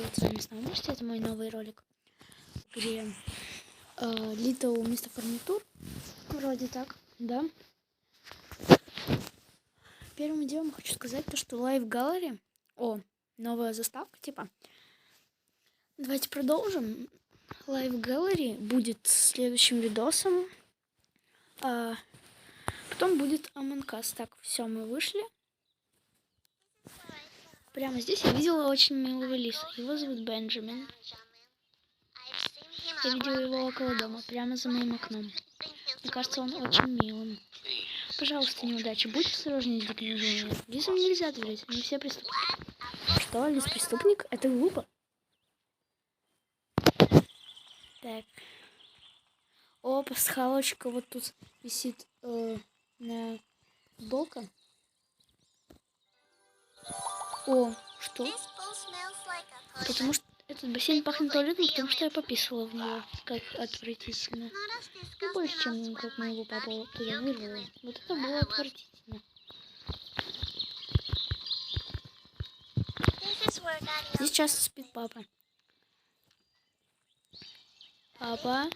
привет, с вами снова Настя, это мой новый ролик в игре Little Mr. Furniture, вроде так, да. Первым делом хочу сказать то, что Live Gallery, новая заставка, типа. Давайте продолжим. Live Gallery будет следующим видосом, потом будет Among Us. Так, все, мы вышли. Прямо здесь я видела очень милого лиса. Его зовут Бенджамин. Я видела его около дома, прямо за моим окном. Мне кажется, он очень милым. Пожалуйста, неудачи, будь осторожнее с дикими животными. Лисам нельзя доверять, они все преступники. Что, лис преступник? Это глупо. Так. О, пасхалочка вот тут висит на футболка. О, что? Потому что этот бассейн пахнет туалетом, потому что я пописала в него. Как отвратительно. Ну, больше, чем как моего папу туда вырвало. Вот это было отвратительно. Здесь часто спит папа. Папа.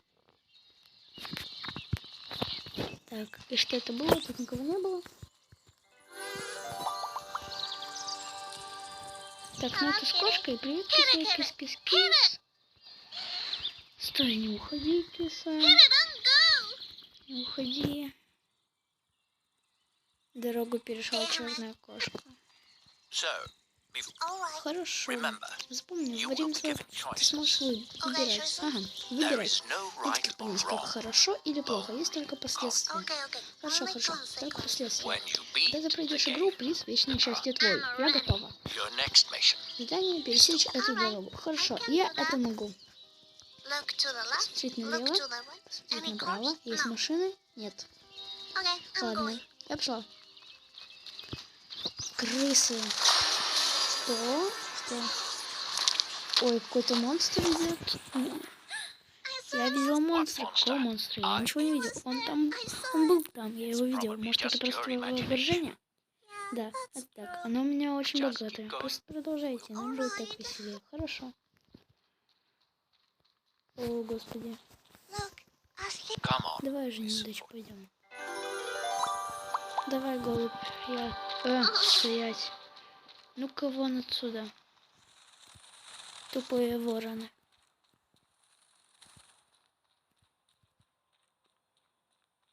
Так, и что это было? Тут никого не было. Так, ну это с кошкой. Привет, кис-кис-кис-кис. Стой, не уходи, киса. Не уходи. Дорогу перешла черная кошка. Хорошо. Запомни, во время слов ты сможешь выбирать. Ага, выбирай. И теперь помни, как хорошо или плохо. Есть только последствия. Хорошо, только последствия. Когда ты пройдешь игру, приз вечное счастье твой. Я готова. Задание пересечь эту дорогу. Хорошо, я это могу. Посмотреть налево, посмотреть направо. Есть машины? Нет. Ладно, я пошла. Крысы. Что? Ой, какой-то монстр идет. Я видела монстра. Какого монстра? Я ничего не видел. Он был там, я его видел. Может, это просто воображение? Да, это так. Оно у меня очень богатое. Просто продолжайте, нам будет так веселее. Хорошо. О, господи. Давай же, неудачу, пойдем. Давай, голубь. Стоять. Ну-ка вон отсюда. Тупые вороны.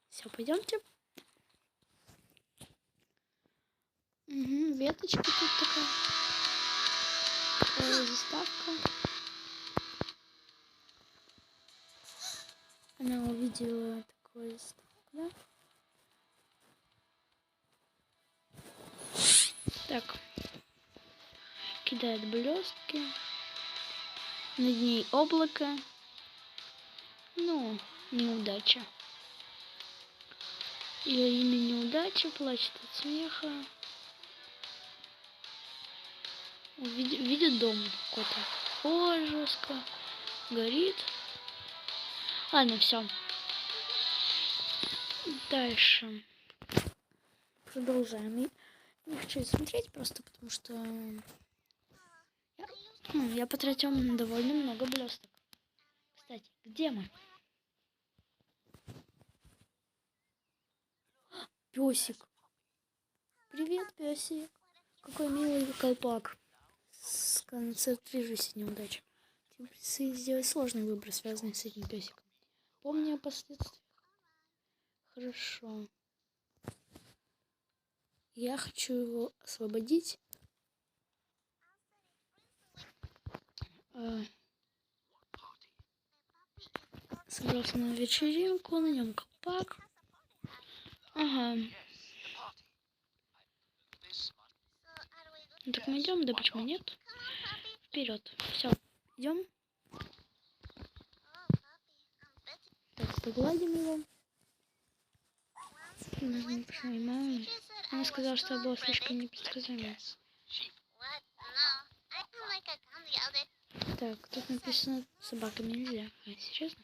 Все, пойдемте. Угу, веточка тут такая. Заставка. Она увидела такой заставку, да? Так. Кидает блестки. Над ней облако. Ну, неудача. Ее имя неудача, плачет от смеха. Видит дом какой-то. О, жестко. Горит. Ладно, все. Дальше. Продолжаем. Не хочу смотреть просто, потому что я потратил довольно много блесток. Кстати, где мы? Песик. Привет, песик. Какой милый колпак. Сконцентрируйся, неудача. Тебе придется сделать сложный выбор, связанный с этим песиком. Помни о последствиях. Хорошо. Я хочу его освободить. Собрался на вечеринку, на нем колпак. Ага. Ну, так мы идем, да почему нет? Вперед. Все, идем. Так, погладим его. Она сказала, что я была слишком непредсказуема. Так, тут написано собакам нельзя. Серьезно?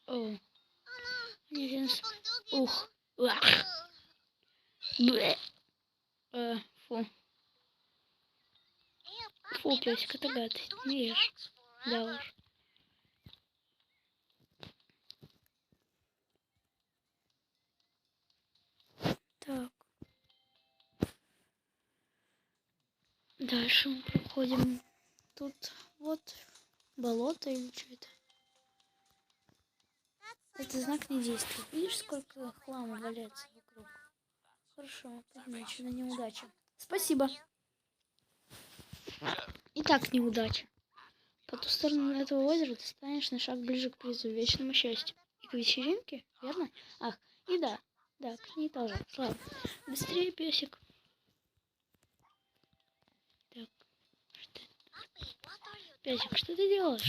О. Ух. Блэ. Фу. Фу, песик, это гадость. Не ешь. Да уж. Так. Дальше мы проходим. Тут вот болото или что это? Это знак не действует. Видишь, сколько хлама валяется вокруг? Хорошо, помечу на неудачу. Спасибо. Итак, неудача. По ту сторону этого озера ты станешь на шаг ближе к призу вечному счастью. И к вечеринке, верно? Ах, и да, к ней тоже. Слава. Быстрее, песик. Так, что... Песик, что ты делаешь?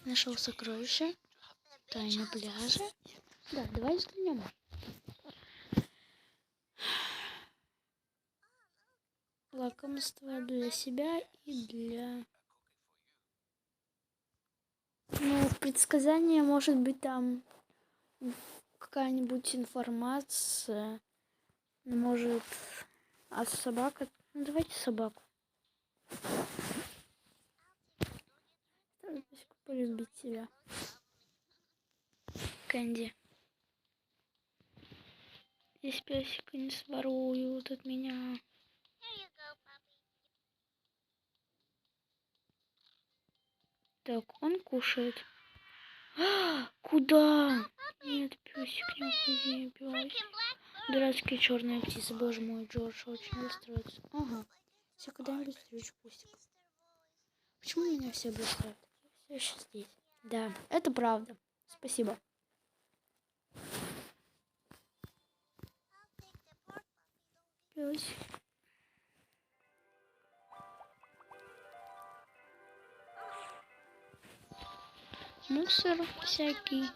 Нашел сокровище. Тайна пляжа. Да, давай взглянем. Лакомство для себя и для... Ну, предсказание может быть там какая-нибудь информация. Может, а собака... Ну, давайте собаку. Полюбить тебя. Кэнди. Здесь песика не своруют от меня. Так, он кушает. Куда? Нет, песик, не уходи, песик. Дурацкие черные птицы, боже мой, Джордж очень расстроится. Ага, все когда-нибудь встречу пустик. Почему меня все бросают? Я все еще здесь. Да, это правда. Спасибо. Песик. Мусор всякий.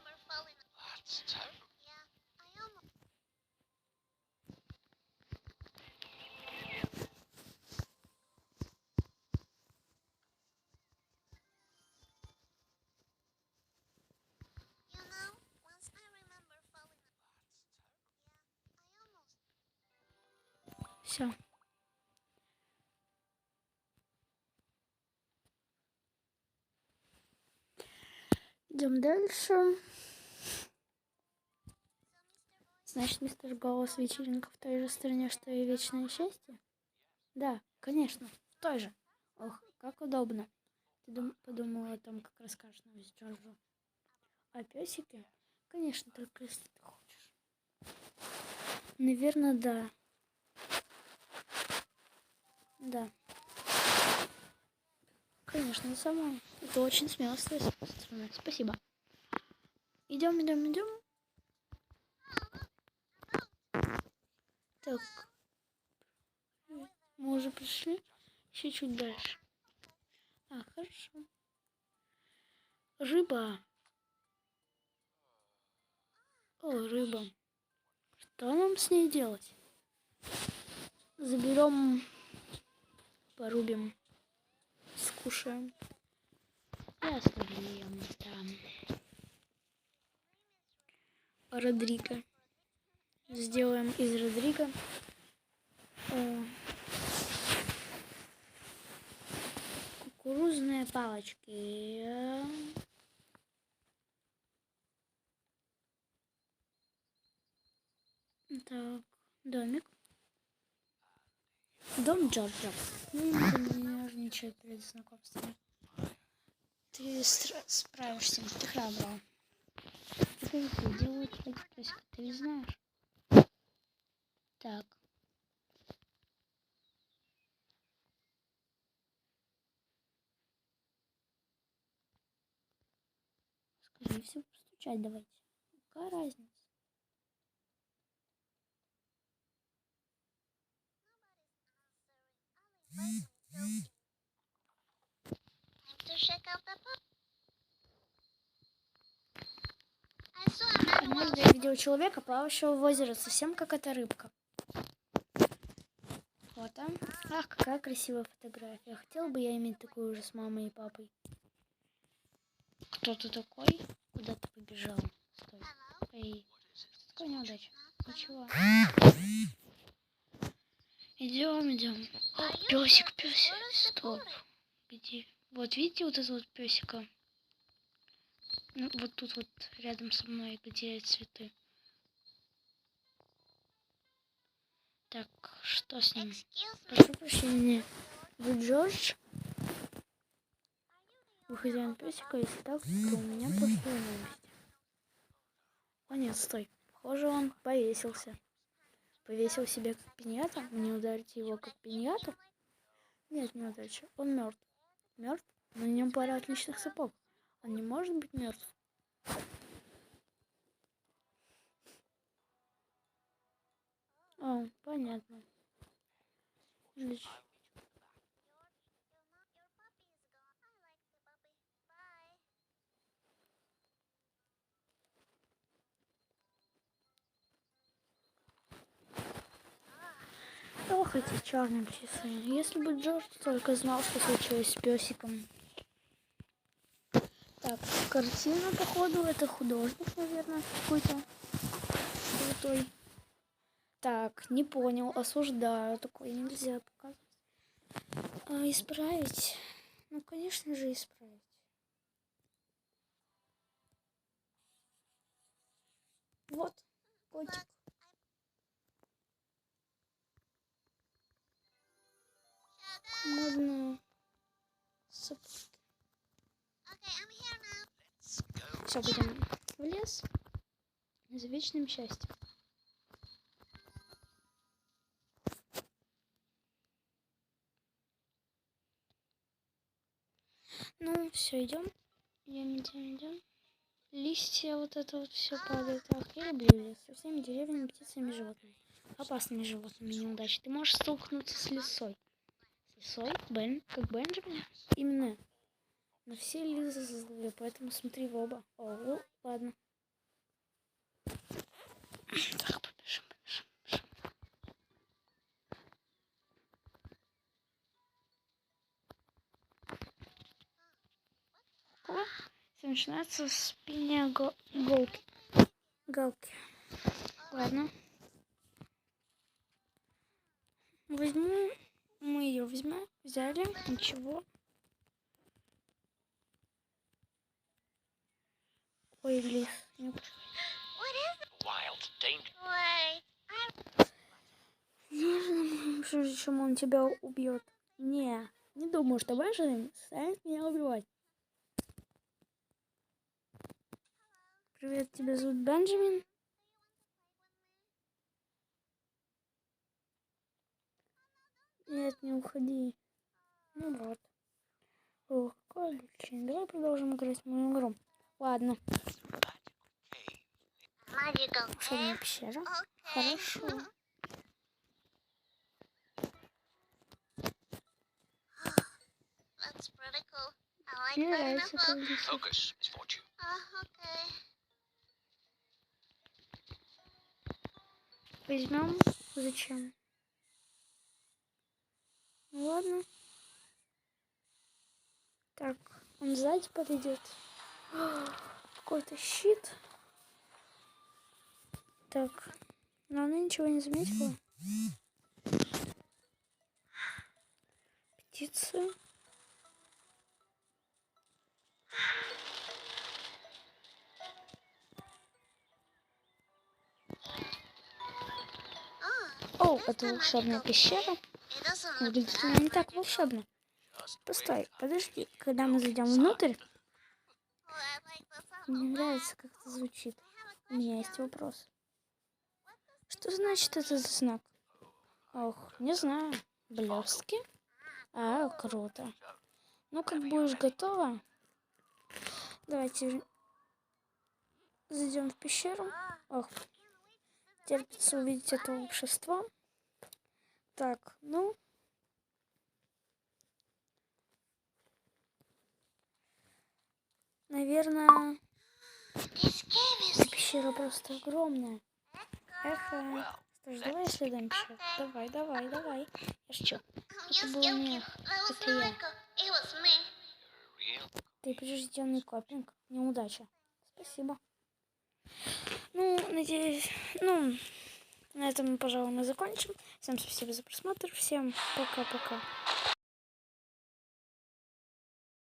Все. Идем дальше. Значит, мистер Голос, вечеринка в той же стране, что и вечное счастье? Да, конечно, в той же. Ох, как удобно. Ты подумала, там как расскажешь новость Джорджу. А песики? Конечно, только если ты хочешь. Наверное, да. Да. Конечно, сама. Это очень смело с твоей стороны. Спасибо. Идем. Так. Мы уже пришли. Еще чуть дальше. А, хорошо. Рыба. О, рыба. Что нам с ней делать? Заберем, порубим, скушаем. И оставим там. Родриго. Сделаем из Родриго кукурузные палочки. Так, домик. Дом Джорджа. Не нервничай перед знакомством. Ты справишься, ты храбрая. Ты делают таких песиков, ты не знаешь? Так. Скорее всего, постучать давайте. Какая разница? Однажды я видел человека, плавающего в озере, совсем как эта рыбка. Вот, а? Ах, какая красивая фотография. Хотела бы я иметь такую же с мамой и папой. Кто ты такой? Куда ты побежал? Стой. Эй, какая неудача. Ничего. Идем. Песик, песик. Стоп. Где? Вот видите вот этого вот песика? Ну, вот тут вот рядом со мной, где цветы. Так, что с ним? Прошу прощения. Вы Джордж? Вы хозяин песика, если так, то у меня плохие новости. О нет, стой. Похоже, он повесился. Повесил себя как пиньята? Мне ударить его как пиньяту? Нет, не удача. Он мертв. Мертв? На нем пара отличных сапог. Он не может быть мертв. О, понятно. Что хотите, черные птицы? Если бы Джордж только знал, что случилось с песиком. Так, картина, походу, это художник, наверное, какой-то крутой. Так, не понял, осуждаю, такое нельзя показывать. Исправить? Ну, конечно же, исправить. Вот, котик. Модные сапожки. Все, будем в лес за вечным счастьем. Ну, все, идем. Идем. Листья, вот это вот все падает. Ах, я люблю лес. Со всеми деревьями, птицами, животными. Опасными животными неудачи. Ты можешь столкнуться с лисой. С лисой? Как Бенджамин? Именно. Но все лизы злые, поэтому смотри в оба. О, ладно. Так, побежим. Все начинается с пения галки. Ладно. Мы ее возьмем. Взяли. Ничего. Ой, лис. Прежде чем он тебя убьет. Не думаю, что Бенджамин станет меня убивать. Привет, тебя зовут Бенджамин? Нет, не уходи. Ну вот. Ох, какое лечение. Давай продолжим играть в мою игру. Ладно. Волшебная пещера. Хорошо. Мне нравится, как здесь. Возьмем. Зачем? Ну ладно. Так, он сзади подойдет. Какой-то щит. Так, но она ничего не заметила. Птицы. О, это волшебная пещера. Выглядит она не так волшебно. Постой, подожди. Когда мы зайдем внутрь, мне нравится, как это звучит. У меня есть вопрос. Что значит этот знак? Ох, не знаю. Блестки? Круто. Ну, как будешь готова, давайте зайдем в пещеру. Ох, терпится увидеть это волшебство. Так, ну. Наверное, пещера просто огромная. Эхо. Что ж, давай исследуем пещеру. Давай. Я шучу. Это был не это я. Ты прирожденный копинг. Неудача. Спасибо. Ну, надеюсь, На этом, пожалуй, мы закончим. Всем спасибо за просмотр. Всем пока-пока.